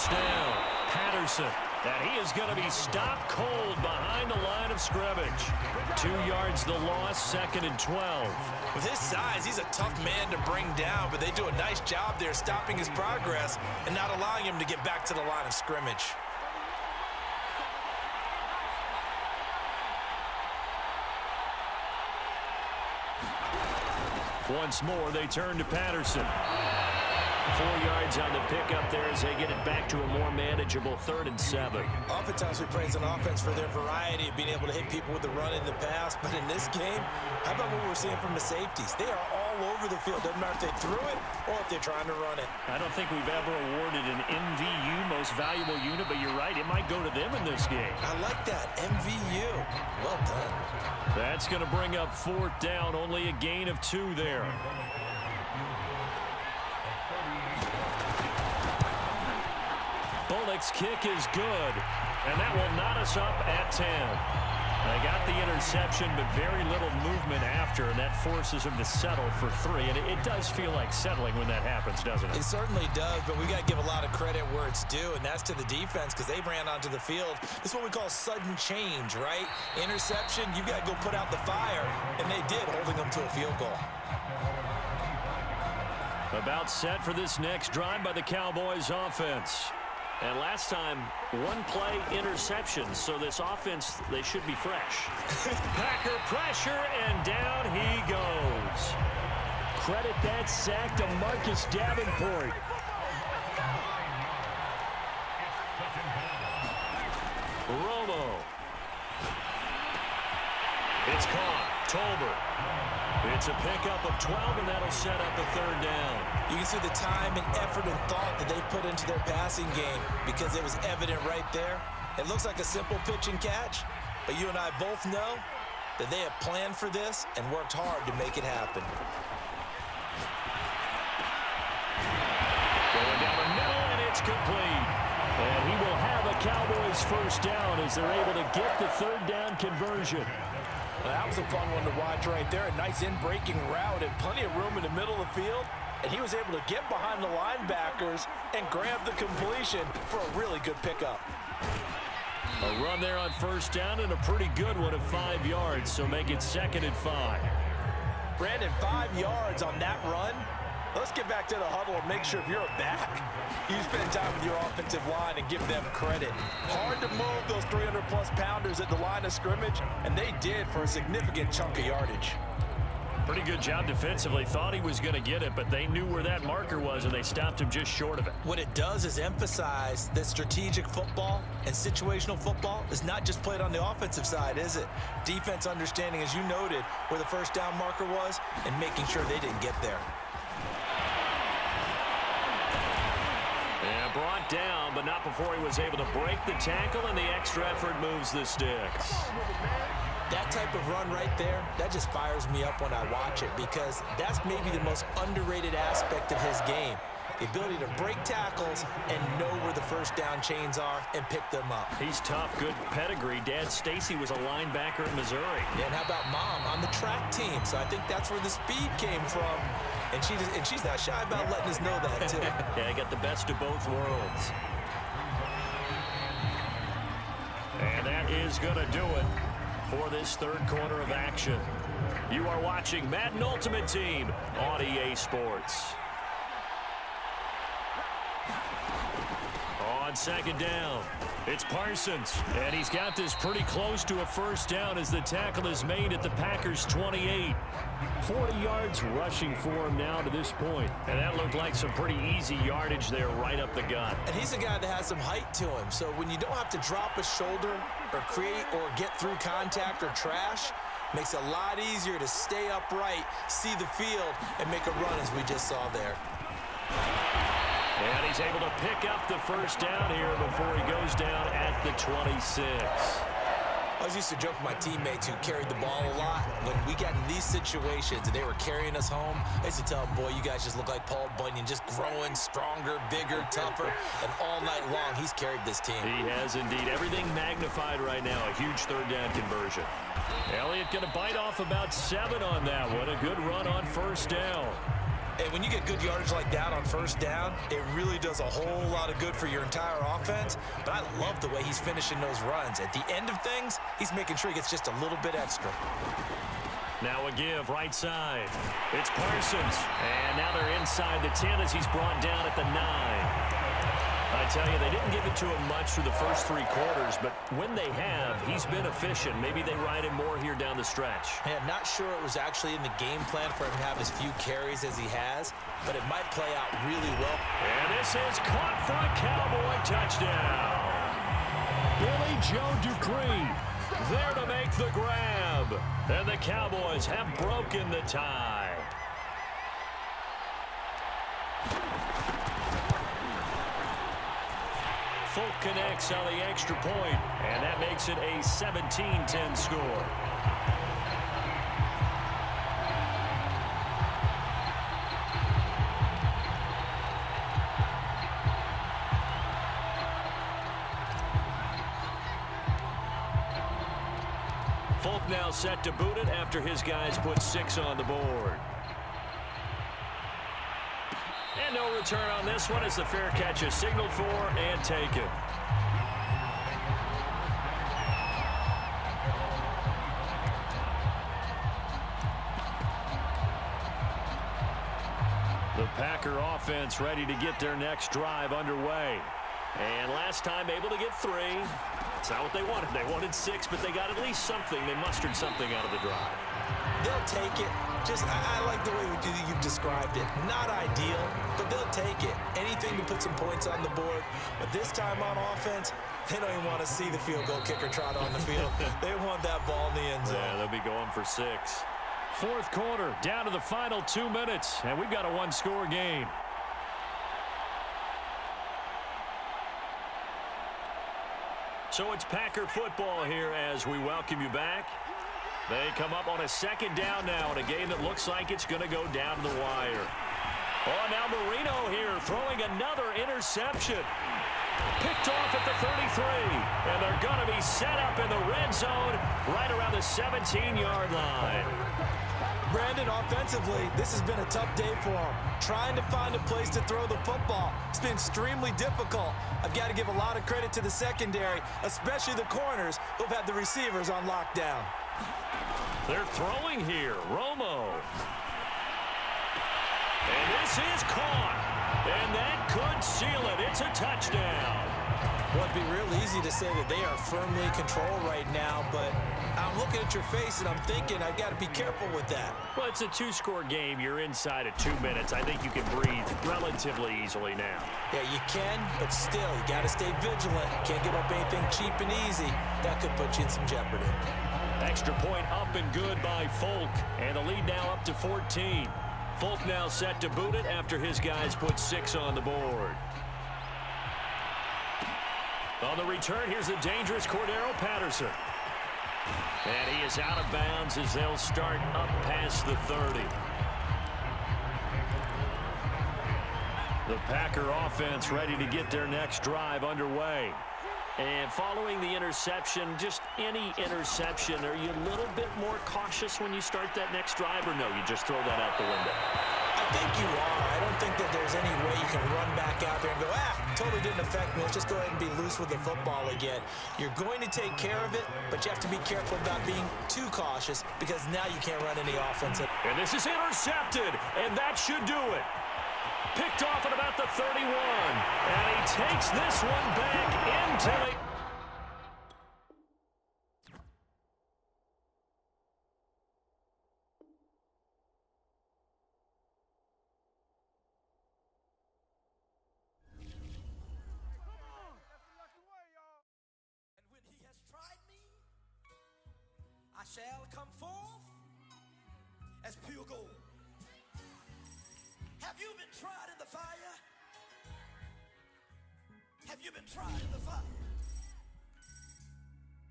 first down. Patterson. And he is going to be stopped cold behind the line of scrimmage. 2 yards the loss, 2nd and 12. With his size, he's a tough man to bring down, but they do a nice job there stopping his progress and not allowing him to get back to the line of scrimmage. Once more, they turn to Patterson. 4 yards on the pickup there as they get it back to a more manageable 3rd and 7. Oftentimes we praise an offense for their variety of being able to hit people with the run in the pass, but in this game, how about what we're seeing from the safeties? They are all over the field. Doesn't matter if they threw it or if they're trying to run it. I don't think we've ever awarded an MVU, most valuable unit, but you're right, it might go to them in this game. I like that, MVU. Well done. That's going to bring up 4th down, only a gain of 2 there. Bullock's kick is good, and that will knot us up at 10. They got the interception, but very little movement after, and that forces them to settle for 3. And it does feel like settling when that happens, doesn't it? It certainly does, but we got to give a lot of credit where it's due, and that's to the defense because they ran onto the field. This is what we call sudden change, right? Interception, you got to go put out the fire, and they did, holding them to a field goal. About set for this next drive by the Cowboys offense. And last time, 1-play interception, so this offense, they should be fresh. Packer pressure, and down he goes. Credit that sack to Marcus Davenport. Romo. It's caught. Tolbert. It's a pickup of 12, and that'll set up a 3rd down. You can see the time and effort and thought that they put into their passing game because it was evident right there. It looks like a simple pitch and catch, but you and I both know that they have planned for this and worked hard to make it happen. Going down the middle, and it's complete. And he will have a Cowboys first down as they're able to get the 3rd down conversion. Well, that was a fun one to watch right there. A nice in-breaking route and plenty of room in the middle of the field. And he was able to get behind the linebackers and grab the completion for a really good pickup. A run there on first down and a pretty good one of 5 yards, so make it 2nd and 5. Brandon, 5 yards on that run. Let's get back to the huddle and make sure if you're back, you spend time with your offensive line and give them credit. Hard to move those 300-plus pounders at the line of scrimmage, and they did for a significant chunk of yardage. Pretty good job defensively. Thought he was going to get it, but they knew where that marker was, and they stopped him just short of it. What it does is emphasize that strategic football and situational football is not just played on the offensive side, is it? Defense understanding, as you noted, where the first down marker was and making sure they didn't get there. And brought down, but not before he was able to break the tackle, and the extra effort moves the sticks. That type of run right there, that just fires me up when I watch it because that's maybe the most underrated aspect of his game. The ability to break tackles and know where the first down chains are and pick them up. He's tough, good pedigree. Dad Stacy was a linebacker in Missouri. Yeah, and how about Mom on the track team? So I think that's where the speed came from. And she's not shy about letting us know that, too. Yeah, I got the best of both worlds. And that is going to do it for this 3rd quarter of action. You are watching Madden Ultimate Team on EA Sports. On 2nd down, it's Parsons, and he's got this pretty close to a first down as the tackle is made at the Packers' 28. 40 yards rushing for him now to this point. And that looked like some pretty easy yardage there right up the gut. And he's a guy that has some height to him. So when you don't have to drop a shoulder or create or get through contact or trash, makes it a lot easier to stay upright, see the field, and make a run as we just saw there. And he's able to pick up the first down here before he goes down at the 26. I was used to joke with my teammates who carried the ball a lot. When we got in these situations and they were carrying us home, I used to tell them, boy, you guys just look like Paul Bunyan, just growing stronger, bigger, tougher. And all night long, he's carried this team. He has indeed. Everything magnified right now. A huge 3rd down conversion. Elliott going to bite off about 7 on that one. A good run on first down. And when you get good yardage like that on first down, it really does a whole lot of good for your entire offense. But I love the way he's finishing those runs. At the end of things, he's making sure he gets just a little bit extra. Now a give right side. It's Parsons. And now they're inside the 10 as he's brought down at the 9. I tell you, they didn't give it to him much through the first 3 quarters, but when they have, he's been efficient. Maybe they ride him more here down the stretch. Yeah, not sure it was actually in the game plan for him to have as few carries as he has, but it might play out really well. And this is caught for a Cowboy touchdown. Billy Joe Dupree there to make the grab. And the Cowboys have broken the tie. Folk connects on the extra point, and that makes it a 17-10 score. Folk now set to boot it after his guys put 6 on the board. And no return on this one as the fair catch is signaled for and taken. The Packer offense ready to get their next drive underway. And last time able to get 3. That's not what they wanted. They wanted 6, but they got at least something. They mustered something out of the drive. They'll take it. I like the way you've described it. Not ideal, but they'll take it. Anything to put some points on the board. But this time on offense, they don't even want to see the field goal kicker trot on the field. They want that ball in the end zone. Yeah, they'll be going for 6. Fourth quarter, down to the final 2 minutes, and we've got a 1-score game. So it's Packer football here as we welcome you back. They come up on a 2nd down now in a game that looks like it's going to go down to the wire. Oh, now Marino here throwing another interception. Picked off at the 33. And they're going to be set up in the red zone right around the 17-yard line. Brandon, offensively, this has been a tough day for him. Trying to find a place to throw the football. It's been extremely difficult. I've got to give a lot of credit to the secondary, especially the corners who've had the receivers on lockdown. They're throwing here. Romo. And this is caught. And that could seal it. It's a touchdown. Well, it'd be real easy to say that they are firmly controlled right now, but I'm looking at your face and I'm thinking I've got to be careful with that. Well, it's a 2-score game. You're inside of 2 minutes. I think you can breathe relatively easily now. Yeah, you can, but still, you got to stay vigilant. Can't give up anything cheap and easy. That could put you in some jeopardy. Extra point up and good by Folk, and the lead now up to 14. Folk now set to boot it after his guys put 6 on the board. On the return, here's the dangerous Cordero Patterson. And he is out of bounds as they'll start up past the 30. The Packer offense ready to get their next drive underway. And following the interception, just any interception, are you a little bit more cautious when you start that next drive, or no, you just throw that out the window? I think you are. I don't think that there's any way you can run back out there and go, totally didn't affect me. Let's just go ahead and be loose with the football again. You're going to take care of it, but you have to be careful about being too cautious because now you can't run any offense. And this is intercepted, and that should do it. Picked off at about the 31, and he takes this one back into the... I shall come forth as pure gold. Have you been tried in the fire? Have you been tried in the fire?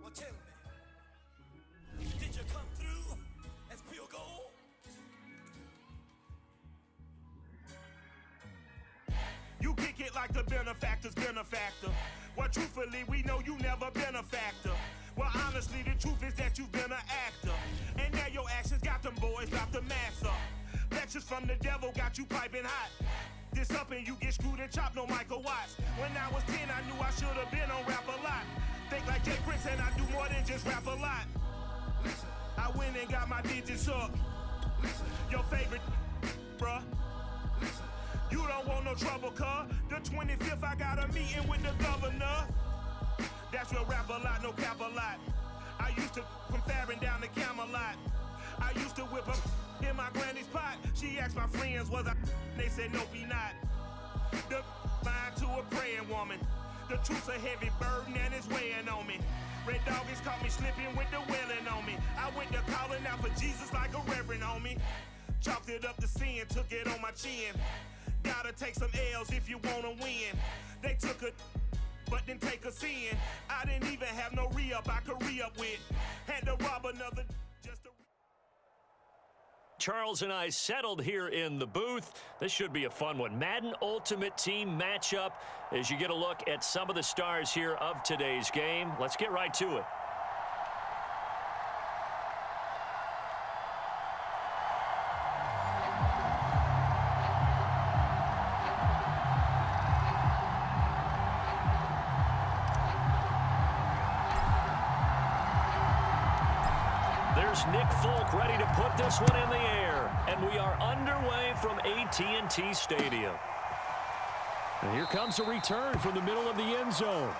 Well, tell me, did you come through as pure gold? You kick it like the benefactor's benefactor. Well, truthfully, we know you never been a factor. Well, honestly, the truth is that you've been an actor. And now your actions got them boys about to mass up. Distractions from the devil got you piping hot. This up and you get screwed and chopped, no Michael Watts. When I was 10, I knew I should have been on rap a lot. Think like Jay Prince and I do more than just rap a lot. I went and got my digits up. Your favorite, bruh. You don't want no trouble, cuz. The 25th, I got a meeting with the governor. That's real rap a lot, no cap a lot. I used to from Farron down to Camelot. I used to whip up in my granny's pot. She asked my friends, was I? They said, nope, he not. The line to a praying woman. The truth's a heavy burden and it's weighing on me. Red Doggies caught me slipping with the wailing on me. I went to calling out for Jesus like a reverend on me. Chalked it up to sin, took it on my chin. Gotta take some L's if you wanna win. They took a but didn't take a sin. I didn't even have no re-up I could re-up with. Had to rob another just to... Charles and I settled here in the booth. This should be a fun one. Madden Ultimate Team matchup as you get a look at some of the stars here of today's game. Let's get right to it. Nick Folk ready to put this one in the air. And we are underway from AT&T Stadium. And here comes a return from the middle of the end zone.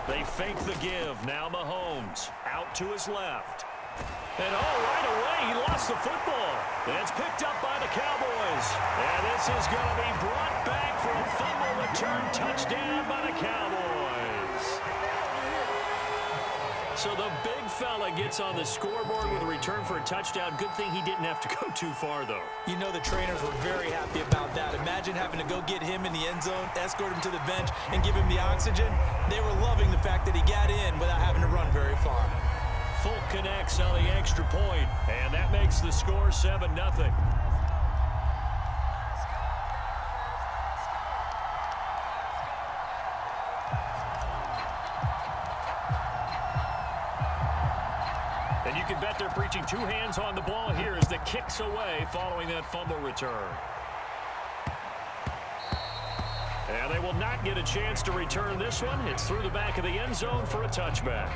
They fake the give. Now Mahomes out to his left. And right away, he lost the football. And it's picked up by the Cowboys. And this is going to be brought back for a fumble return touchdown by the Cowboys. So the big fella gets on the scoreboard with a return for a touchdown. Good thing he didn't have to go too far, though. You know the trainers were very happy about that. Imagine having to go get him in the end zone, escort him to the bench, and give him the oxygen. They were loving the fact that he got in without having to run very far. Folk connects on the extra point, and that makes the score 7-0. And you can bet they're preaching two hands on the ball here as the kick's away following that fumble return. And they will not get a chance to return this one. It's through the back of the end zone for a touchback.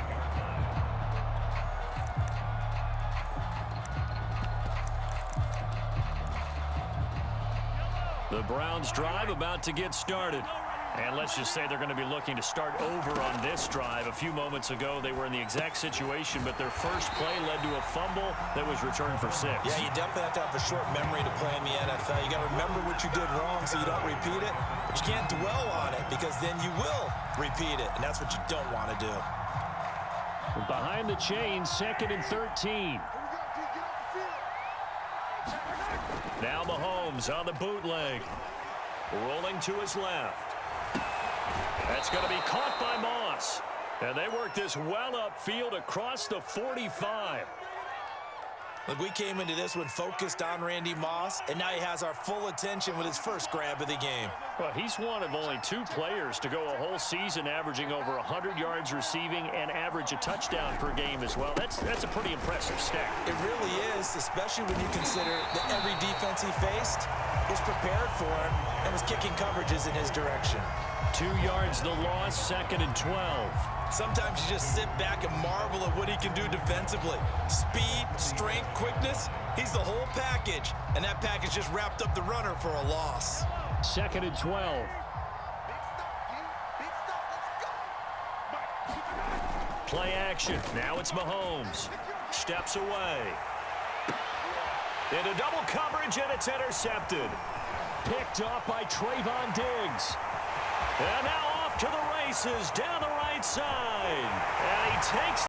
The Browns drive about to get started. And let's just say they're going to be looking to start over on this drive. A few moments ago, they were in the exact situation, but their first play led to a fumble that was returned for 6. Yeah, you definitely have to have a short memory to play in the NFL. You got to remember what you did wrong so you don't repeat it, but you can't dwell on it because then you will repeat it, and that's what you don't want to do. Behind the chains, 2nd and 13. Now Mahomes on the bootleg. Rolling to his left. That's going to be caught by Moss. And they work this well upfield across the 45. Look, we came into this one focused on Randy Moss, and now he has our full attention with his first grab of the game. Well, he's one of only 2 players to go a whole season averaging over 100 yards receiving and average a touchdown per game as well. That's a pretty impressive stat. It really is, especially when you consider that every defense he faced was prepared for him and was kicking coverages in his direction. 2 yards the loss, 2nd and 12. Sometimes you just sit back and marvel at what he can do defensively. Speed, strength, quickness, he's the whole package. And that package just wrapped up the runner for a loss. 2nd and 12. Play action. Now it's Mahomes. Steps away. Into double coverage, and it's intercepted. Picked up by Trayvon Diggs. And now off to the races down the right side. And he takes